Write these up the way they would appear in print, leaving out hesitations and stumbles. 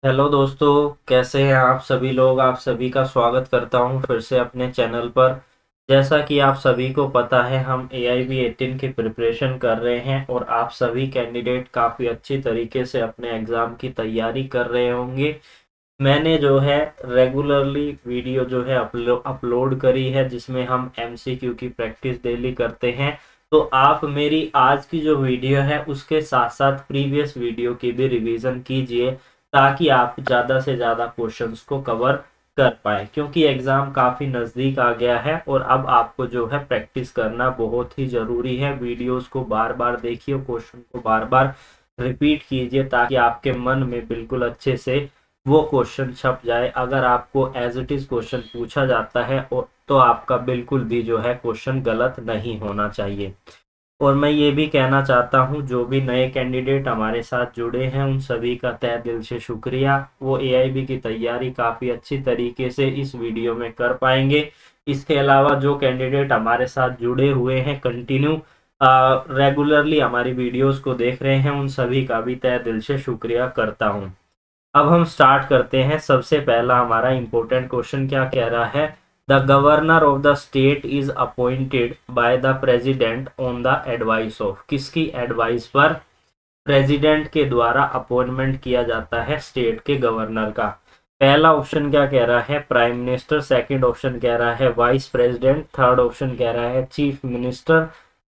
Hello दोस्तों, कैसे हैं आप सभी लोग। आप सभी का स्वागत करता हूं फिर से अपने चैनल पर। जैसा कि आप सभी को पता है, हम AIB 18 की प्रिपरेशन कर रहे हैं और आप सभी कैंडिडेट काफ़ी अच्छी तरीके से अपने एग्ज़ाम की तैयारी कर रहे होंगे। मैंने जो है रेगुलरली वीडियो जो है अपलोड करी है, जिसमें हम MCQ की प्रैक्टिस डेली करते हैं। तो आप मेरी आज की जो वीडियो है उसके साथ साथ प्रीवियस वीडियो की भी रिवीजन कीजिए, ताकि आप ज़्यादा से ज़्यादा क्वेश्चंस को कवर कर पाए, क्योंकि एग्ज़ाम काफ़ी नज़दीक आ गया है और अब आपको जो है प्रैक्टिस करना बहुत ही ज़रूरी है। वीडियोस को बार बार देखिए, क्वेश्चन को बार बार रिपीट कीजिए, ताकि आपके मन में बिल्कुल अच्छे से वो क्वेश्चन छप जाए। अगर आपको एज इट इज क्वेश्चन पूछा जाता है तो आपका बिल्कुल भी जो है क्वेश्चन गलत नहीं होना चाहिए। और मैं ये भी कहना चाहता हूँ, जो भी नए कैंडिडेट हमारे साथ जुड़े हैं उन सभी का तहे दिल से शुक्रिया। वो AIB की तैयारी काफ़ी अच्छी तरीके से इस वीडियो में कर पाएंगे। इसके अलावा जो कैंडिडेट हमारे साथ जुड़े हुए हैं, कंटिन्यू रेगुलरली हमारी वीडियोस को देख रहे हैं, उन सभी का भी तहे दिल से शुक्रिया करता हूँ। अब हम स्टार्ट करते हैं। सबसे पहला हमारा इंपॉर्टेंट क्वेश्चन क्या कह रहा है। The governor of the state is appointed by the president on the advice of. किसकी एडवाइस पर प्रेसिडेंट के द्वारा अपॉइंटमेंट किया जाता है स्टेट के गवर्नर का। पहला ऑप्शन क्या कह रहा है, प्राइम मिनिस्टर। सेकंड ऑप्शन कह रहा है वाइस प्रेसिडेंट। थर्ड ऑप्शन कह रहा है चीफ मिनिस्टर।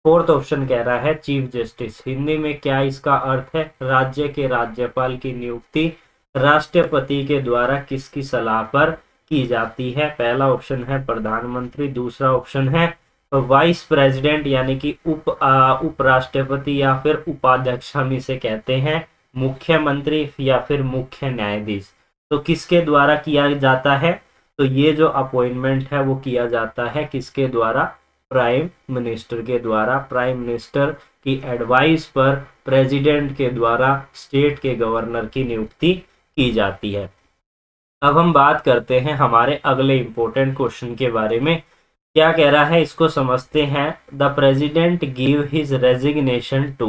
फोर्थ ऑप्शन कह रहा है चीफ जस्टिस। हिंदी में क्या इसका अर्थ है, राज्य के राज्यपाल की नियुक्ति राष्ट्रपति के द्वारा किसकी सलाह पर की जाती है। पहला ऑप्शन है प्रधानमंत्री। दूसरा ऑप्शन है वाइस प्रेसिडेंट, यानी कि उपराष्ट्रपति या फिर उपाध्यक्ष हम इसे कहते हैं, मुख्यमंत्री या फिर मुख्य न्यायाधीश। तो किसके द्वारा किया जाता है, तो ये जो अपॉइंटमेंट है वो किया जाता है किसके द्वारा, प्राइम मिनिस्टर के द्वारा। प्राइम मिनिस्टर की एडवाइस पर प्रेसिडेंट के द्वारा स्टेट के गवर्नर की नियुक्ति की जाती है। अब हम बात करते हैं हमारे अगले इंपॉर्टेंट क्वेश्चन के बारे में। क्या कह रहा है, इसको समझते हैं। The president give his resignation to,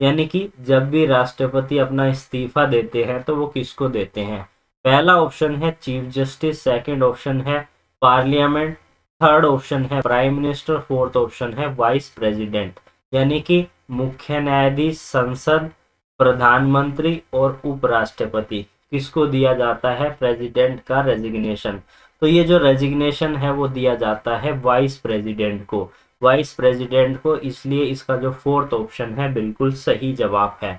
यानी कि जब भी राष्ट्रपति अपना इस्तीफा देते हैं तो वो किसको देते हैं। पहला ऑप्शन है चीफ जस्टिस। सेकंड ऑप्शन है पार्लियामेंट। थर्ड ऑप्शन है प्राइम मिनिस्टर। फोर्थ ऑप्शन है वाइस प्रेसिडेंट, यानी कि मुख्य न्यायाधीश, संसद, प्रधानमंत्री और उपराष्ट्रपति। किसको दिया जाता है प्रेसिडेंट का रेजिग्नेशन। तो ये जो रेजिग्नेशन है वो दिया जाता है वाइस प्रेसिडेंट को। वाइस प्रेसिडेंट को, इसलिए इसका जो फोर्थ ऑप्शन है बिल्कुल सही जवाब है।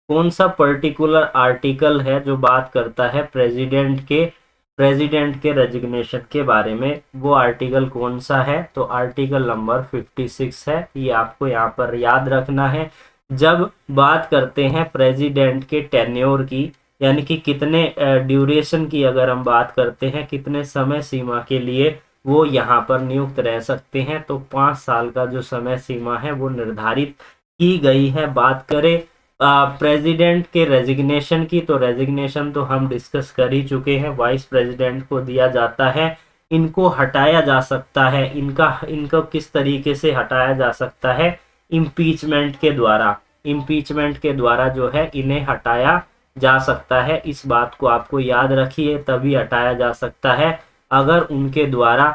कौन सा पर्टिकुलर आर्टिकल है जो बात करता है प्रेसिडेंट के रेजिग्नेशन के बारे में, वो आर्टिकल कौन सा है, तो आर्टिकल नंबर 56 है। ये आपको यहाँ पर याद रखना है। जब बात करते हैं प्रेसिडेंट के टेन्योर की, यानी कि कितने ड्यूरेशन की अगर हम बात करते हैं, कितने समय सीमा के लिए वो यहाँ पर नियुक्त रह सकते हैं, तो 5 साल का जो समय सीमा है वो निर्धारित की गई है। बात करें प्रेसिडेंट के रेजिग्नेशन की, तो रेजिग्नेशन तो हम डिस्कस कर ही चुके हैं, वाइस प्रेसिडेंट को दिया जाता है। इनको हटाया जा सकता है, इनको किस तरीके से हटाया जा सकता है, इम्पीचमेंट के द्वारा। इम्पीचमेंट के द्वारा जो है इन्हें हटाया जा सकता है। इस बात को आपको याद रखिए, तभी हटाया जा सकता है अगर उनके द्वारा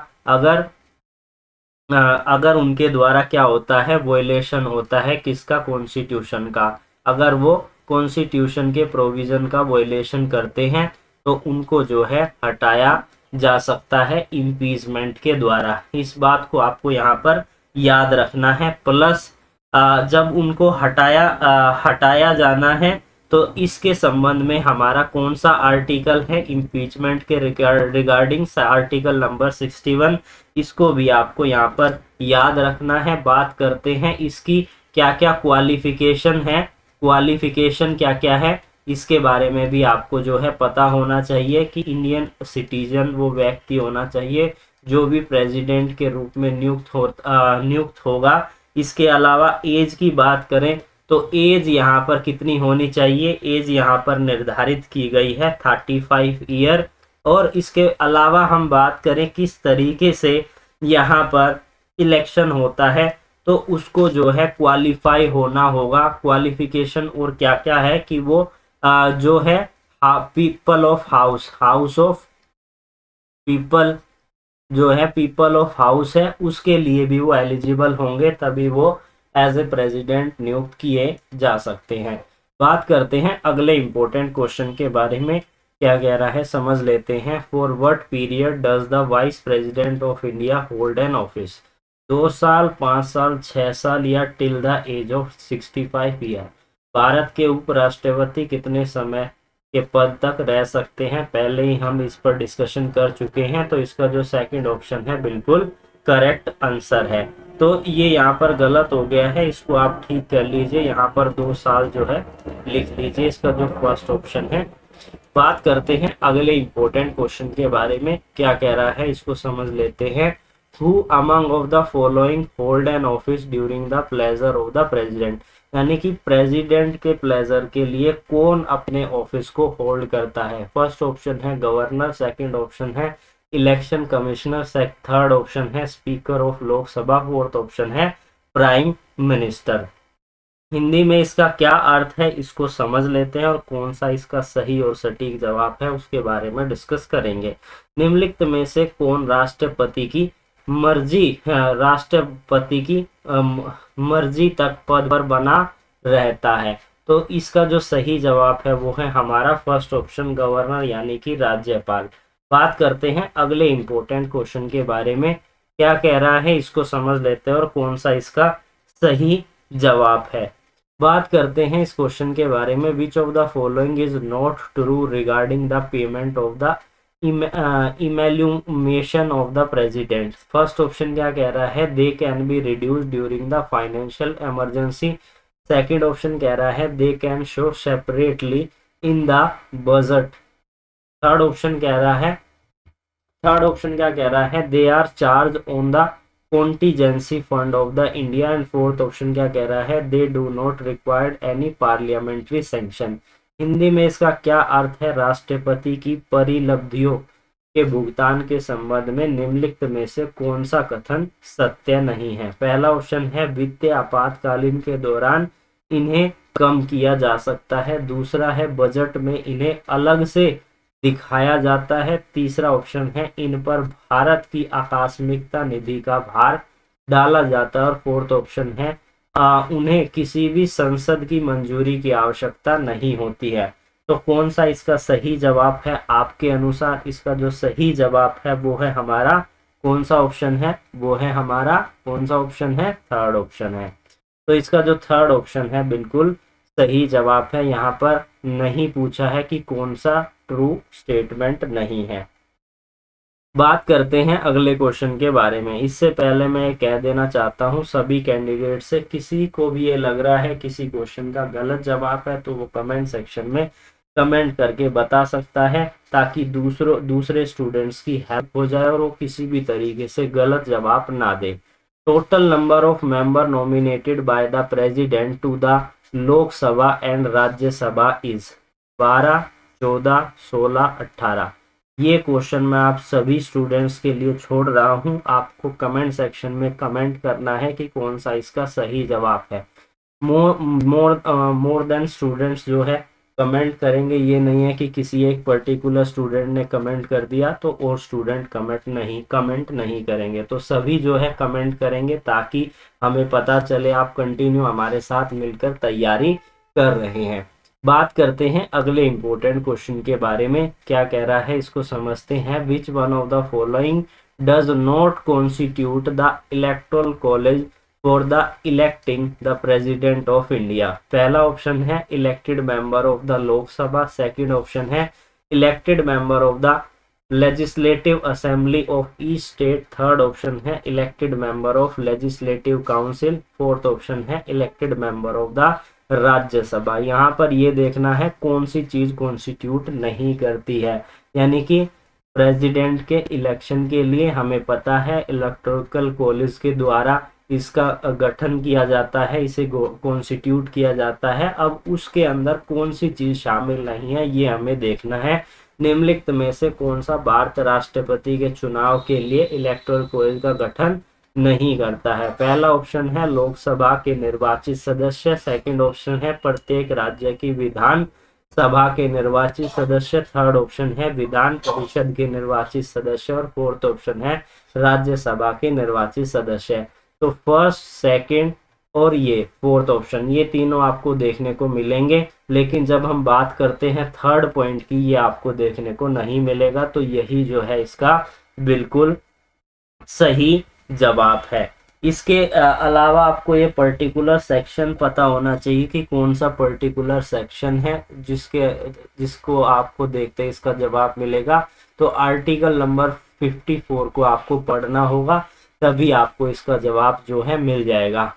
अगर उनके द्वारा क्या होता है, वोलेशन होता है किसका, कॉन्स्टिट्यूशन का। अगर वो कॉन्स्टिट्यूशन के प्रोविजन का वोलेशन करते हैं तो उनको जो है हटाया जा सकता है इम्पीचमेंट के द्वारा। इस बात को आपको यहाँ पर याद रखना है। प्लस जब उनको हटाया जाना है, तो इसके संबंध में हमारा कौन सा आर्टिकल है इम्पीचमेंट के रिगार्डिंग, आर्टिकल नंबर 61। इसको भी आपको यहाँ पर याद रखना है। बात करते हैं इसकी क्या क्या क्वालिफिकेशन है, क्वालिफिकेशन क्या क्या है, इसके बारे में भी आपको जो है पता होना चाहिए कि इंडियन सिटीजन वो व्यक्ति होना चाहिए जो भी प्रेसिडेंट के रूप में नियुक्त होगा। इसके अलावा एज की बात करें तो एज यहाँ पर कितनी होनी चाहिए, एज यहाँ पर निर्धारित की गई है 35 ईयर। और इसके अलावा हम बात करें किस तरीके से यहाँ पर इलेक्शन होता है, तो उसको जो है क्वालिफाई होना होगा। क्वालिफिकेशन और क्या क्या है कि वो जो है people of house, house of people जो है पीपल ऑफ हाउस है, उसके लिए भी वो एलिजिबल होंगे, तभी वो एज ए प्रेसिडेंट नियुक्त किए जा सकते हैं। बात करते हैं अगले इंपॉर्टेंट क्वेश्चन के बारे में, क्या कह रहा है समझ लेते हैं। For what period does the vice president of India hold an office? 2 साल, 5 साल, 6 साल या till the age of 65 year? Bharat के उपराष्ट्रपति कितने समय के पद तक रह सकते हैं? पहले ही हम इस पर डिस्कशन कर चुके हैं, तो इसका जो सेकंड ऑप्शन है बिल्कुल करेक्ट आंसर है। तो ये यहाँ पर गलत हो गया है, इसको आप ठीक कर लीजिए, यहाँ पर 2 साल जो है लिख लीजिए, इसका जो फर्स्ट ऑप्शन है। बात करते हैं अगले इंपॉर्टेंट क्वेश्चन के बारे में, क्या कह रहा है इसको समझ लेते हैं। Who among of the following hold an office during the pleasure of the president? यानी कि प्रेसिडेंट के प्लेजर के लिए कौन अपने ऑफिस को होल्ड करता है? फर्स्ट ऑप्शन है गवर्नर, सेकंड ऑप्शन है इलेक्शन कमिश्नर, थर्ड ऑप्शन है speaker of Lok Sabha, fourth option है प्राइम मिनिस्टर। हिंदी में इसका क्या अर्थ है इसको समझ लेते हैं, और कौन सा इसका सही और सटीक जवाब है उसके बारे में डिस्कस करेंगे। निम्नलिखित में से कौन राष्ट्रपति की मर्जी तक पद पर बना रहता है? तो इसका जो सही जवाब है वो है हमारा फर्स्ट ऑप्शन गवर्नर, यानी कि राज्यपाल। बात करते हैं अगले इंपॉर्टेंट क्वेश्चन के बारे में, क्या कह रहा है इसको समझ लेते हैं और कौन सा इसका सही जवाब है। बात करते हैं इस क्वेश्चन के बारे में। Which of the following is not true regarding the payment of the emoluments of the president? First option क्या कह रहा है? They can be reduce during the financial emergency. Second option कह रहा है they can show separately in the budget. Third option क्या कह रहा है? They are charge on the contingency fund of the India. And fourth option क्या कह रहा है? They do not required any parliamentary sanction. Hindi में इसका क्या अर्थ है? राष्ट्रपति की परिलब्धियों के भुगतान के संबंध में निम्नलिखित में से कौन सा कथन सत्य नहीं है? पहला ऑप्शन है वित्तीय आपातकालीन के दौरान इन्हें कम किया जा सकता है। दूसरा है बजट में इन्हें अलग से दिखाया जाता है। तीसरा ऑप्शन है इन पर भारत की आकस्मिकता निधि का भार डाला जाता है। और फोर्थ ऑप्शन है उन्हें किसी भी संसद की मंजूरी की आवश्यकता नहीं होती है। तो कौन सा इसका सही जवाब है आपके अनुसार? इसका जो सही जवाब है वो है हमारा कौन सा ऑप्शन है? वो है हमारा कौन सा ऑप्शन है? थर्ड ऑप्शन है। तो इसका जो थर्ड ऑप्शन है बिल्कुल सही जवाब है। यहाँ पर नहीं पूछा है कि कौन सा ट्रू स्टेटमेंट नहीं है। बात करते हैं अगले क्वेश्चन के बारे में। इससे पहले मैं कह देना चाहता हूं सभी कैंडिडेट से, किसी को भी ये लग रहा है किसी क्वेश्चन का गलत जवाब है तो वो कमेंट सेक्शन में कमेंट करके बता सकता है, ताकि दूसरे स्टूडेंट्स की हेल्प हो जाए और वो किसी भी तरीके से गलत जवाब ना दे। Total number of member nominated by the president to the Lok Sabha and Rajya Sabha is 12, 14, 16, 18। ये क्वेश्चन मैं आप सभी स्टूडेंट्स के लिए छोड़ रहा हूं, आपको कमेंट सेक्शन में कमेंट करना है कि कौन सा इसका सही जवाब है। मोर देन स्टूडेंट्स जो है कमेंट करेंगे, ये नहीं है कि किसी एक पर्टिकुलर स्टूडेंट ने कमेंट कर दिया तो और स्टूडेंट कमेंट नहीं करेंगे। तो सभी जो है कमेंट करेंगे ताकि हमें पता चले आप कंटिन्यू हमारे साथ मिलकर तैयारी कर रहे हैं। बात करते हैं अगले इंपॉर्टेंट क्वेश्चन के बारे में, क्या कह रहा है इसको समझते हैं। Which one of the following does not constitute the electoral college for the electing the president of India? पहला ऑप्शन है elected member of the Lok Sabha, second option है elected member of the legislative assembly of each state, third option है elected member of legislative council, fourth option है elected member of the Rajya Sabha. यहाँ पर ये देखना है कौन सी चीज कॉन्स्टिट्यूट नहीं करती है, यानी कि प्रेसिडेंट के इलेक्शन के लिए हमें पता है इलेक्टोरल कॉलेज के द्वारा इसका गठन किया जाता है, इसे कॉन्स्टिट्यूट किया जाता है। अब उसके अंदर कौन सी चीज शामिल नहीं है ये हमें देखना है। निम्नलिखित में से कौन सा भारत राष्ट्रपति के चुनाव के लिए इलेक्टोरल कॉलेज का गठन नहीं करता है? पहला ऑप्शन है लोकसभा के निर्वाचित सदस्य, सेकंड ऑप्शन है प्रत्येक राज्य की विधान सभा के निर्वाचित सदस्य, थर्ड ऑप्शन है विधान परिषद के निर्वाचित सदस्य और फोर्थ ऑप्शन है राज्यसभा के निर्वाचित सदस्य। तो फर्स्ट, सेकंड और ये फोर्थ ऑप्शन, ये तीनों आपको देखने को मिलेंगे, लेकिन जब हम बात करते हैं थर्ड पॉइंट की, ये आपको देखने को नहीं मिलेगा। तो यही जो है इसका बिल्कुल सही जवाब है। इसके अलावा आपको ये पर्टिकुलर सेक्शन पता होना चाहिए कि कौन सा पर्टिकुलर सेक्शन है जिसको आपको देखते ही इसका जवाब मिलेगा। तो आर्टिकल नंबर 54 को आपको पढ़ना होगा, तभी आपको इसका जवाब जो है मिल जाएगा।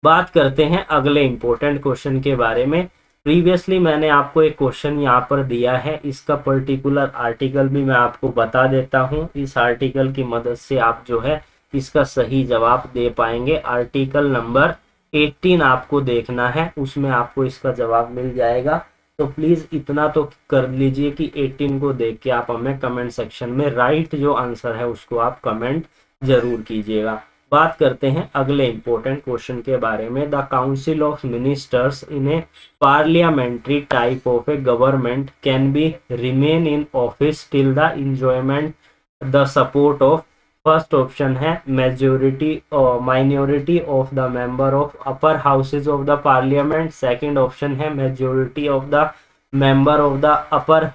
बात करते हैं अगले इंपॉर्टेंट क्वेश्चन के बारे में। प्रीवियसली मैंने आपको एक क्वेश्चन यहाँ पर दिया है, इसका पर्टिकुलर आर्टिकल भी मैं आपको बता देता हूँ। इस आर्टिकल की मदद से आप जो है इसका सही जवाब दे पाएंगे। आर्टिकल नंबर 18 आपको देखना है, उसमें आपको इसका जवाब मिल जाएगा। तो प्लीज इतना तो कर लीजिए कि 18 को देख के आप हमें कमेंट सेक्शन में राइट जो आंसर है उसको आप कमेंट जरूर कीजिएगा। बात करते हैं अगले इंपॉर्टेंट क्वेश्चन के बारे में। The council of ministers in a parliamentary type of a government can be remain in office till the enjoyment the support of, first option है मेजोरिटी और minority of the member of upper houses of the parliament, second option है majority of the member of the upper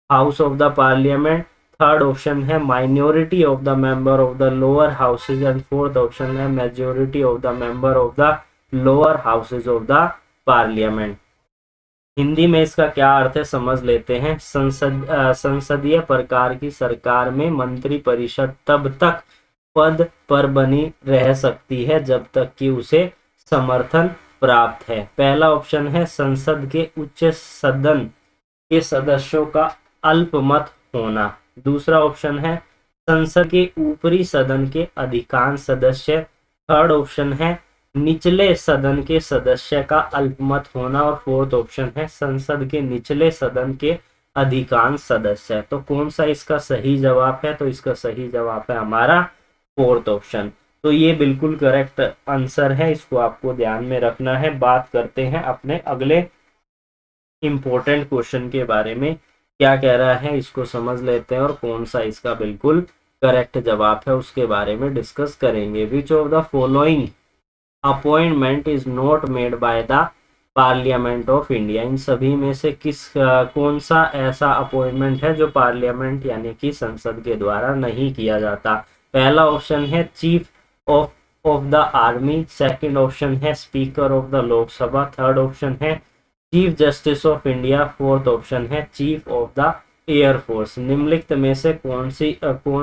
house of the parliament, third option है minority of the member of the lower houses and fourth option है majority of the member of the lower houses of the parliament. Hindi में इसका क्या अर्थ है समझ लेते हैं। संसदीय प्रकार की सरकार में मंत्री परिषद तब तक पद पर बनी रह सकती है जब तक कि उसे समर्थन प्राप्त है। पहला ऑप्शन है संसद के उच्च सदन के सदस्यों का अल्पमत होना, दूसरा ऑप्शन है संसद के ऊपरी सदन के अधिकांश सदस्य, थर्ड ऑप्शन है निचले सदन के सदस्य का अल्पमत होना और फोर्थ ऑप्शन है संसद के निचले सदन के अधिकांश सदस्य। तो कौन सा इसका सही जवाब है? तो इसका सही जवाब है हमारा फोर्थ ऑप्शन। तो ये बिल्कुल करेक्ट आंसर है, इसको आपको ध्यान में रखना है। बात करते हैं अपने अगले इंपॉर्टेंट क्वेश्चन के बारे में, क्या कह रहा है इसको समझ लेते हैं और कौन सा इसका बिल्कुल करेक्ट जवाब है उसके बारे में डिस्कस करेंगे। Which of the following appointment is not made by the parliament of India, इन सभी में से कौन सा ऐसा अपॉइंटमेंट है जो पार्लियामेंट यानी कि संसद के द्वारा नहीं किया जाता। पहला ऑप्शन है chief of the army, second option है speaker of the Lok Sabha, third option है chief justice of India, fourth option है चीफ ऑफ द एयरफोर्स। निम्नलिखित में से कौन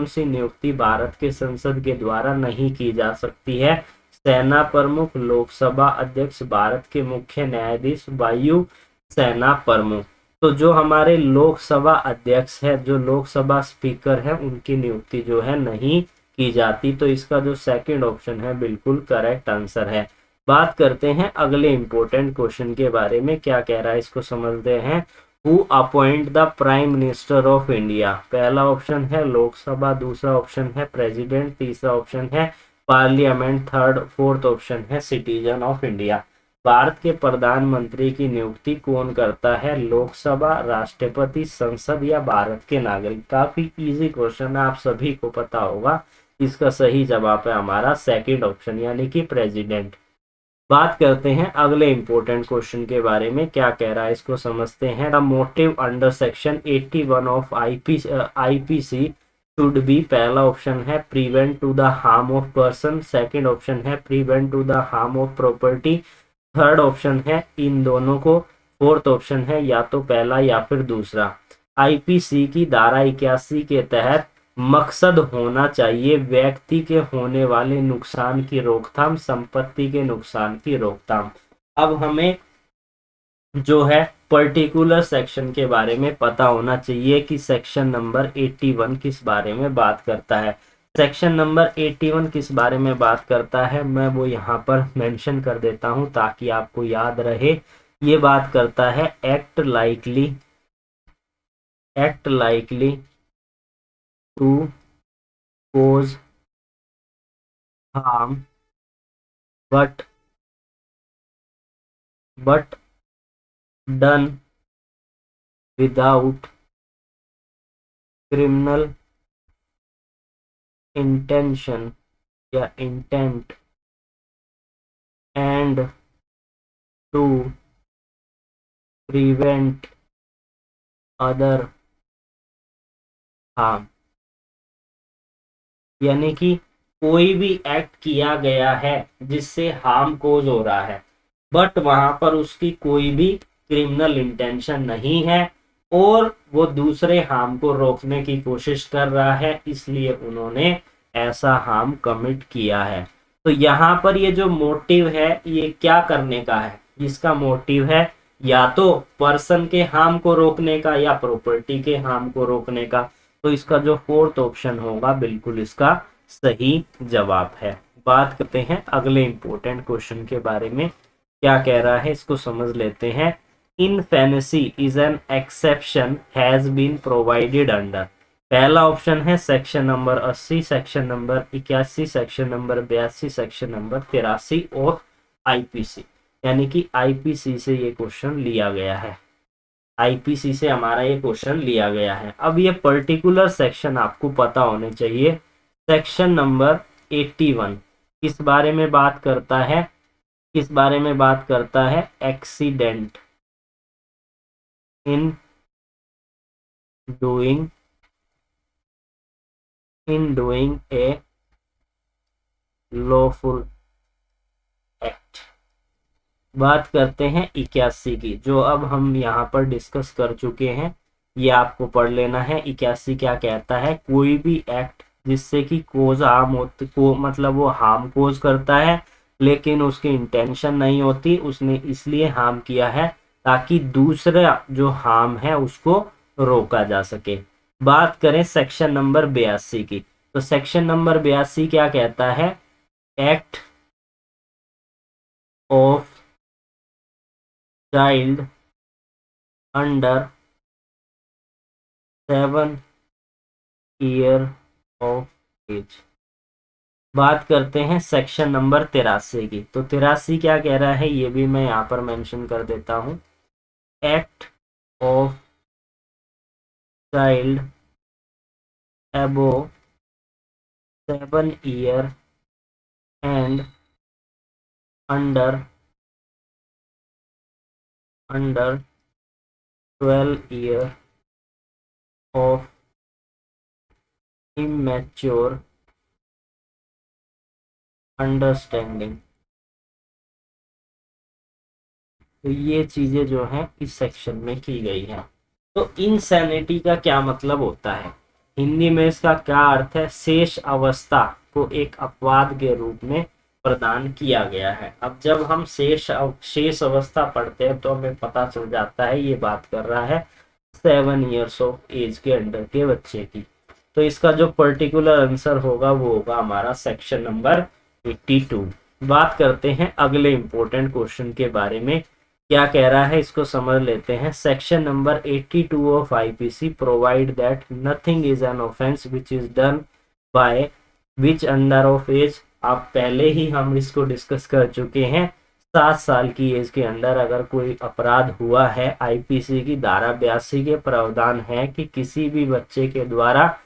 सी नियुक्ति भारत के संसद के द्वारा नहीं की जा सकती है? सेना प्रमुख, लोकसभा अध्यक्ष, भारत के मुख्य न्यायाधीश, वायु सेना प्रमुख। तो जो हमारे लोकसभा अध्यक्ष है, जो लोकसभा स्पीकर है, उनकी नियुक्ति जो है नहीं की जाती। तो इसका जो सेकंड ऑप्शन है बिल्कुल करेक्ट आंसर है। बात करते हैं अगले इंपॉर्टेंट क्वेश्चन के बारे में, क्या कह रहा है इसको समझते हैं। Who appoint the prime minister of India, पहला ऑप्शन है लोकसभा, दूसरा ऑप्शन है प्रेसिडेंट, तीसरा ऑप्शन है पार्लियामेंट, फोर्थ ऑप्शन है सिटीजन ऑफ इंडिया। भारत के प्रधानमंत्री की नियुक्ति कौन करता है? लोकसभा, राष्ट्रपति, संसद या भारत के नागरिक। काफी इजी क्वेश्चन है, आप सभी को पता होगा। इसका सही जवाब है हमारा सेकंड ऑप्शन यानी कि प्रेसिडेंट। बात करते हैं अगले इंपॉर्टेंट क्वेश्चन के बारे में, क्या कह रहा है इसको समझते हैं। The motive under section 81 of IPC should be, पहला ऑप्शन है prevent to the harm of person, second option है prevent to the harm of property, third option है इन दोनों को, फोर्थ ऑप्शन है या तो पहला या फिर दूसरा। आईपीसी की धारा 81 के तहत मकसद होना चाहिए व्यक्ति के होने वाले नुकसान की रोकथाम, संपत्ति के नुकसान की रोकथाम। अब हमें जो है पर्टिकुलर सेक्शन के बारे में पता होना चाहिए कि सेक्शन नंबर 81 किस बारे में बात करता है। सेक्शन नंबर 81 किस बारे में बात करता है मैं वो यहाँ पर मेंशन कर देता हूँ ताकि आपको याद रहे। ये बात करता है act likely to cause harm but done without criminal intention या intent and to prevent other harm. यानी कि कोई भी एक्ट किया गया है जिससे हार्म कोज हो रहा है, बट वहां पर उसकी कोई भी क्रिमिनल इंटेंशन नहीं है और वो दूसरे हार्म को रोकने की कोशिश कर रहा है, इसलिए उन्होंने ऐसा हार्म कमिट किया है। तो यहाँ पर ये जो मोटिव है ये क्या करने का है, इसका मोटिव है या तो पर्सन के हार्म को रोकने का या प्रॉपर्टी के हार्म को रोकने का। तो इसका जो फोर्थ ऑप्शन होगा बिल्कुल इसका सही जवाब है। बात करते हैं अगले इंपॉर्टेंट क्वेश्चन के बारे में, क्या कह रहा है इसको समझ लेते हैं। Infancy is an exception has been provided under. पहला ऑप्शन है section number 80, section number 81, section number 82, section number 83 और आईपीसी। यानी कि आईपीसी से ये क्वेश्चन लिया गया है, आईपीसी से हमारा ये क्वेश्चन लिया गया है। अब ये पर्टिकुलर सेक्शन आपको पता होने चाहिए। सेक्शन नंबर 81 किस बारे में बात करता है, किस बारे में बात करता है, accident in doing a lawful act. बात करते हैं 81 की, जो अब हम यहाँ पर डिस्कस कर चुके हैं, ये आपको पढ़ लेना है। 81 क्या कहता है, कोई भी एक्ट जिससे कि कोज हार्म होती को, मतलब वो हार्म कोज करता है लेकिन उसकी इंटेंशन नहीं होती, उसने इसलिए हार्म किया है ताकि दूसरा जो हार्म है उसको रोका जा सके। बात करें सेक्शन नंबर 82 की, तो सेक्शन नंबर 82 क्या कहता है, act of child under 7 year of age. बात करते हैं सेक्शन नंबर 83 की, तो 83 क्या कह रहा है ये भी मैं यहाँ पर मेंशन कर देता हूँ। Act of child above 7 year and under 12 year of immature understanding. तो ये चीजें जो हैं इस सेक्शन में की गई हैं। तो इनसैनिटी का क्या मतलब होता है, हिंदी में इसका क्या अर्थ है, शेष अवस्था को एक अपवाद के रूप में प्रदान किया गया है। अब जब हम शेष अवस्था पढ़ते हैं तो हमें पता चल जाता है ये बात कर रहा है 7 ईयर्स ऑफ एज के अंडर के बच्चे की। तो इसका जो पर्टिकुलर आंसर होगा वो होगा हमारा सेक्शन नंबर 82। बात करते हैं अगले इंपॉर्टेंट क्वेश्चन के बारे में, क्या कह रहा है इसको समझ लेते हैं। Section number 82 of IPC provide that nothing is an offence which is done by which under of age. आप पहले ही हम इसको डिस्कस कर चुके हैं, 7 साल की एज के अंदर अगर कोई अपराध हुआ है, आईपीसी की धारा 82 के प्रावधान है कि किसी भी बच्चे के द्वारा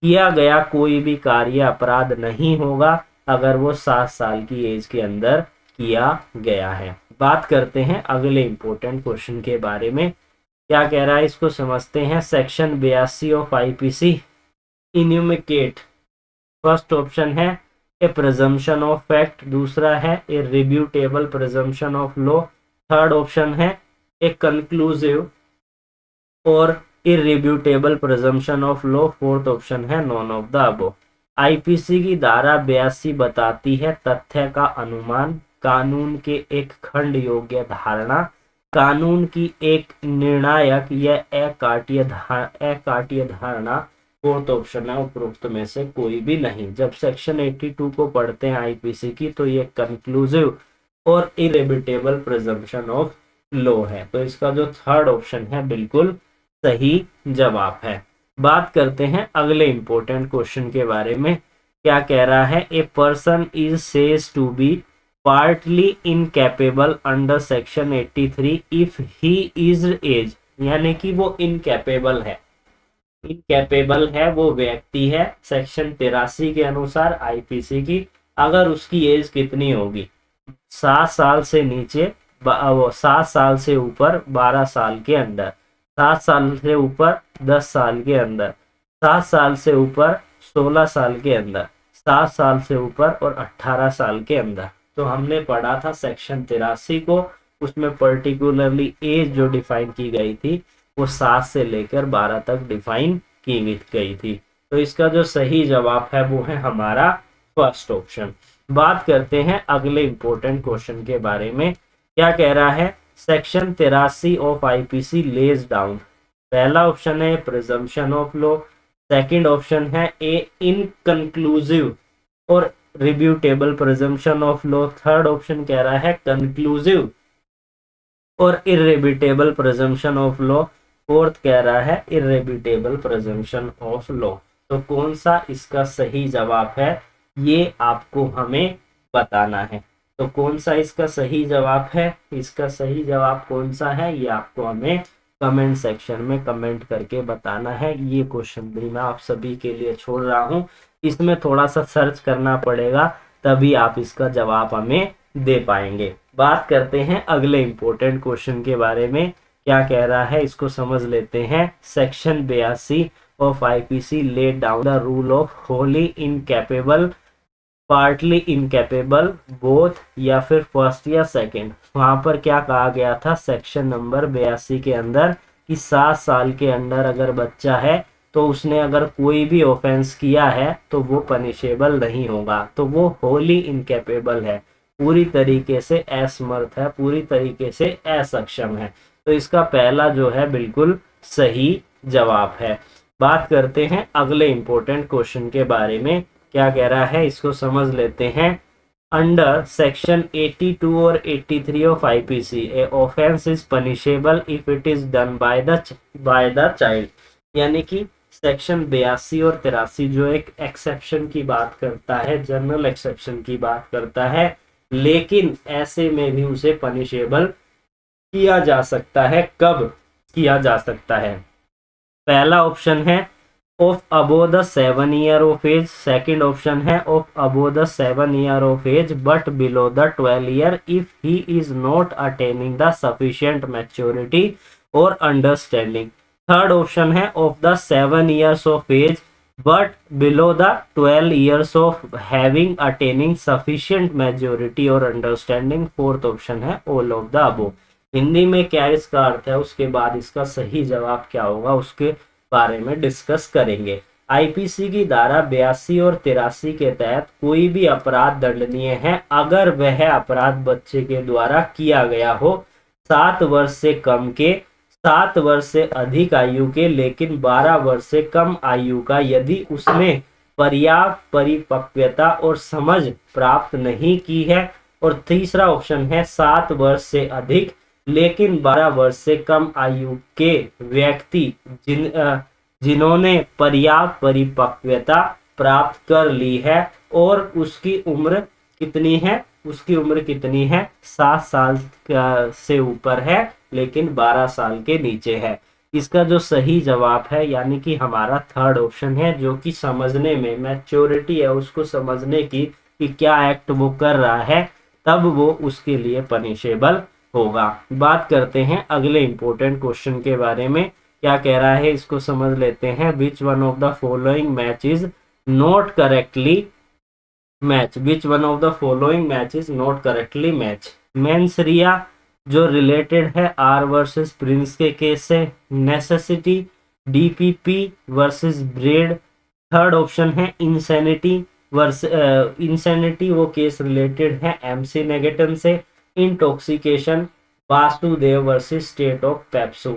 किया गया कोई भी कार्य अपराध नहीं होगा अगर वो 7 साल की एज के अंदर किया गया है। बात करते हैं अगले इंपॉर्टेंट क्वेश्चन के बारे में, क्या कह रहा है इसको समझते हैं। Section 82 of IPC enumerate, first option है ए प्रिजम्पशन ऑफ फैक्ट, दूसरा है a rebuttable presumption of law, third option है ए कंक्लूसिव और irrebuttable presumption of law, fourth option है none of the above. IPC की धारा 82 बताती है तथ्य का अनुमान, कानून के एक खंड योग्य धारणा, कानून की एक निर्णायक या अकाट्य धारणा, फोर्थ ऑप्शन है उपरोक्त में से कोई भी नहीं। जब सेक्शन 82 को पढ़ते हैं आईपीसी की तो ये कंक्लूसिव और इरिब्यूटेबल प्रिजम्पशन ऑफ लॉ है, तो इसका जो थर्ड ऑप्शन है बिल्कुल सही जवाब है। बात करते हैं अगले इंपॉर्टेंट क्वेश्चन के बारे में, क्या कह रहा है, a person is says to be partly incapable under section 83 if he is age यानी कि वो इनकैपेबल है। इनकैपेबल है वो व्यक्ति है सेक्शन 83 के अनुसार आईपीसी की, अगर उसकी एज कितनी होगी, 7 साल से नीचे, वो 7 साल से ऊपर 12 साल के अंदर, 7 साल से ऊपर 10 साल के अंदर, 7 साल से ऊपर 16 साल के अंदर, 7 साल से ऊपर और 18 साल के अंदर। तो हमने पढ़ा था सेक्शन 83 को, उसमें पर्टिकुलरली एज जो डिफाइन की गई थी वो 7 से लेकर 12 तक डिफाइन की गई थी। तो इसका जो सही जवाब है वो है हमारा फर्स्ट ऑप्शन। बात करते हैं अगले इंपॉर्टेंट क्वेश्चन के बारे में। क्या कह रहा है, section 83 of IPC lays down. पहला ऑप्शन है presumption of law, second option है ए इनकंक्लूसिव और rebuttable presumption of law, third option कह रहा है कंक्लूसिव और irrebuttable presumption of law, fourth कह रहा है इररिब्यूटेबल प्रिजम्पशन ऑफ लॉ। तो कौन सा इसका सही जवाब है ये आपको हमें बताना है। तो कौन सा इसका सही जवाब है, इसका सही जवाब कौन सा है ये आपको हमें कमेंट सेक्शन में कमेंट करके बताना है। ये क्वेश्चन भी मैं आप सभी के लिए छोड़ रहा हूँ, इसमें थोड़ा सा सर्च करना पड़ेगा तभी आप इसका जवाब हमें दे पाएंगे। बात करते हैं अगले इंपॉर्टेंट क्वेश्चन के बारे में। क्या कह रहा है इसको समझ लेते हैं। Section 82 of IPC laid down the rule of Holi incapable, partly incapable, both या फिर फर्स्ट या सेकंड। वहां पर क्या कहा गया था सेक्शन नंबर 82 के अंदर कि 7 साल के अंदर अगर बच्चा है तो उसने अगर कोई भी ऑफेंस किया है तो वो पनिशेबल नहीं होगा, तो वो होली इनकैपेबल है, पूरी तरीके से असमर्थ है, पूरी तरीके से असक्षम है। तो इसका पहला जो है बिल्कुल सही जवाब है। बात करते हैं अगले इंपॉर्टेंट क्वेश्चन के बारे में। क्या कह रहा है इसको समझ लेते हैं। अंडर सेक्शन 82 और 83 of IPC A offence is punishable if it is done by the child. यानी कि सेक्शन 82 और 83 जो एक एक्सेप्शन की बात करता है, जनरल एक्सेप्शन की बात करता है, लेकिन ऐसे में भी उसे पनिशेबल किया जा सकता है। कब किया जा सकता है? पहला ऑप्शन है of above the 7 year of age, second option है of above the 7 year of age but below the 12 year if he is not attaining the sufficient maturity और अंडरस्टैंडिंग। थर्ड ऑप्शन है of the 7 years of age but below the 12 years of having attaining sufficient maturity और understanding. Fourth option है all of the above. Hindi में क्या इसका अर्थ है, उसके बाद इसका सही जवाब क्या होगा उसके बारे में डिस्कस करेंगे। आईपीसी की धारा 82 और 83 के तहत कोई भी अपराध दंडनीय है अगर वह अपराध बच्चे के द्वारा किया गया हो 7 वर्ष से कम के, 7 वर्ष से अधिक आयु के लेकिन 12 वर्ष से कम आयु का, यदि उसने पर्याप्त परिपक्वता और समझ प्राप्त नहीं की है। और तीसरा ऑप्शन है 7 वर्ष से अधिक लेकिन 12 वर्ष से कम आयु के व्यक्ति जिन्होंने पर्याप्त परिपक्वता प्राप्त कर ली है और उसकी उम्र कितनी है, उसकी उम्र कितनी है, 7 साल से ऊपर है लेकिन 12 साल के नीचे है। इसका जो सही जवाब है यानी कि हमारा थर्ड ऑप्शन है, जो कि समझने में मैच्योरिटी है उसको समझने की कि क्या एक्ट वो कर रहा है तब वो उसके लिए पनिशेबल होगा। बात करते हैं अगले इंपॉर्टेंट क्वेश्चन के बारे में। क्या कह रहा है इसको समझ लेते हैं। Which one of the following match is not correctly match, which one of the following match is not correctly match. Mains रिया जो रिलेटेड है आर वर्सेस प्रिंस के केस से, necessity DPP versus bread. Third option है insanity insanity वो case related है MC नेगेटन से। Intoxication Vasudev versus state of PEPSU.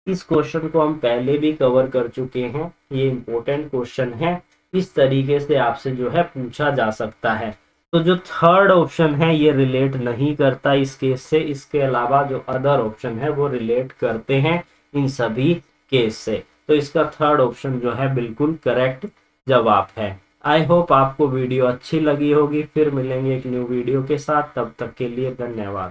इस question को हम पहले भी कवर कर चुके हैं, ये इंपॉर्टेंट क्वेश्चन है, इस तरीके से आपसे जो है पूछा जा सकता है। तो जो थर्ड ऑप्शन है ये रिलेट नहीं करता इस केस से, इसके अलावा जो अदर ऑप्शन है वो रिलेट करते हैं इन सभी केस से। तो इसका थर्ड ऑप्शन जो है बिल्कुल करेक्ट जवाब है। आई होप आपको वीडियो अच्छी लगी होगी। फिर मिलेंगे एक न्यू वीडियो के साथ, तब तक के लिए धन्यवाद।